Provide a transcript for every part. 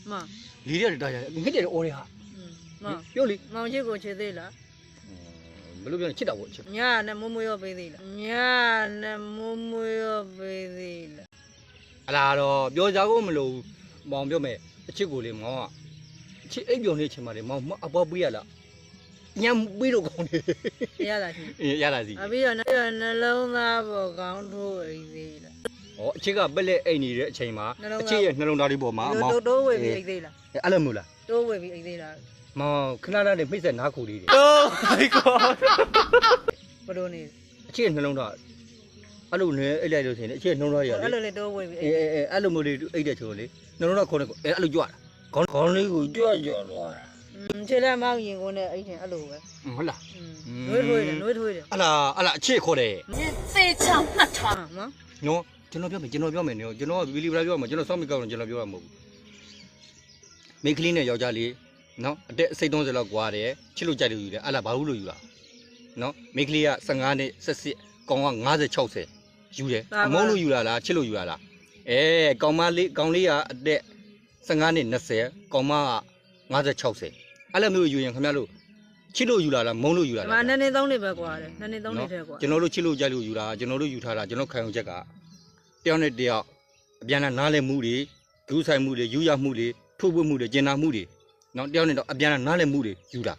嘛，离了大家，你这恶的哈，嘛，有理，毛去过去对了，没路边吃到我吃。呀，那木木要背对了，呀，那木木要背对了，啦咯，表家我们路忙表妹，吃过的忙啊，吃一表呢吃嘛的忙阿爸不要了，人不都讲的，呀那是，呀那是。啊，比如那老大不讲出背对了，哦，这个本来爱你的吃嘛，吃那种大的不嘛，都会背对了，阿拉木啦，都会背对了，嘛，看那的没在拿苦的。哦my god 不多呢，吃那种大，阿鲁呢，一来就吃的，吃那种大呀。阿拉都会背，阿鲁木的爱的吃的，那种大可能，阿鲁抓了，讲那个抓了。吃了毛烟我呢，以前阿鲁个，好啦，女推的，阿拉吃可的。你非常那场。嘛，喏，ကျွန်တော်ပြောမယ်နော်ကျွန်တော်ဗီလီဗလာပြောမှာကျွန်တော်စောင့်မိကောက်တော့ကျွန်တော်ပြောတာမဟုတ်ဘူးမိန်းကလေးနဲ့ယောက်ျားလေးနော်အတက်စိတ်30လောက်ကွာတယ်ချစ်လို့ကြိုက်လို့ယူတယ်အဲ့လားဘာလို့လို့ယူတာနော်မိန်းကလေးက15နှစ်18ကောင်က50 60ယူတယ်အမုန်းလို့ယူလာလားချစ်လို့ယူလာလားကောင်လေးကအတက်15နှစ်20ကောင်မက50 60အဲ့လိုမျိုးယူရင်ခင်ဗျားတို့ချစ်လို့ယူလာလားမုန်းလို့ယူလာလား 嘛，那你当你别挂的，那你当你才挂， ကျွန်တော်တို့ချစ်လို့ကြိုက်လို့ယူတာကျွန်တော်တို့ယူထားတာကျွန်တော်ခံယူချက်ကတယောက်နဲ့တယောက်အပြန်နားလည်မှုတွေဂုဆိုင်မှုတွေယူရမှုတွေထုတ်ပွမှုတွေကျင်နာမှုတွေနော်တယောက်နဲ့တော့အပြန်နားလည်မှုတွေယူတာ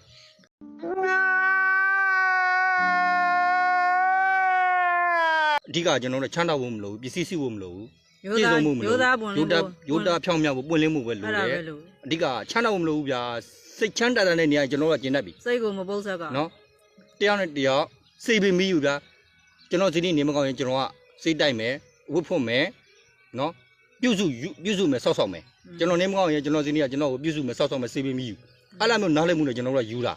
အဓိကကျွန်တော်တို့ချမ်းသာဖို့မလိုဘူးပစ္စည်းစုဖို့မလိုဘူးပြည့်စုံမှုမလိုဘူးရိုးသားဖြောင်းမြောက်ဖို့ပွင့်လင်းမှုပဲလိုတယ်အဓိကချမ်းသာဖို့မလိုဘူးဗျာစိတ်ချမ်းသာတဲ့နေရာကျွန်တော်တို့ကကျင်တတ်ပြီ စိတ်ကိုမပုတ်ဆက်က နော်တယောက်နဲ့တယောက်စိတ်ပင်မီးယူတာကျွန်တော်ဒီနေ့နေမကောင်းရင်ကျွန်တော်ကစိတ်တိုက်မယ်ဝတ်ဖို့မယ်နော်ပြုစုမယ်ဆောက်မယ်ကျွန်တော်နေမကောင်းရင်ကျွန်တော်ဒီနေ့ကကျွန်တော်ကိုပြုစုမယ်ဆောက်မယ်စိတ်ပင်မီးယူအဲ့လိုမျိုးနားလည်မှုနဲ့ကျွန်တော်တို့ကယူတာ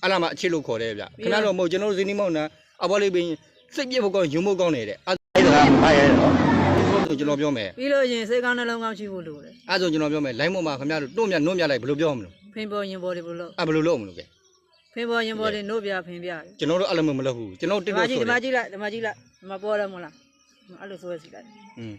အဲ့လိုမှအချစ်လို့ခေါ်တယ်ဗျခဏတော့မဟုတ်ကျွန်တော်တို့ဒီနေ့မောင်းတာအဘောလေးပင်စိတ်ပြည့်ဖို့ကောင်းရုံမို့ကောင်းနေတဲ့အဲ့ဒါကဘာရဲတော့ကျွန်တော်ပြောမယ် ပြီးလို့ရင်စိတ်ကောင်းနှလုံးကောင်းရှိဖို့လိုတယ် အဲ့ဆိုကျွန်တော်ပြောမယ် line ပေါ်မှာခင်ဗျားတို့တွန့်မြနှုတ်မြလိုက်ဘယ်လိုပြောမလို့ ဖင်ပေါ်ရင်ပေါ်တွေဘလို့ အဲ့ဘယ်လိုလုပ်မလို့ကဲ ဖင်ပေါ်ရင်ပေါ်တွေနှုတ်ပြဖင်ပြတယ် ကျွန်တော်တို့အဲ့လိုမျိုးမလုပ်ဘူးကျွန်တော်တစ်လို့ဆိုတယ် ဒီမှာကြည့်လိုက်ဒီမှာပေါ်တယ်မလားအဲ့လိုဆိုရစီလိုက် อืม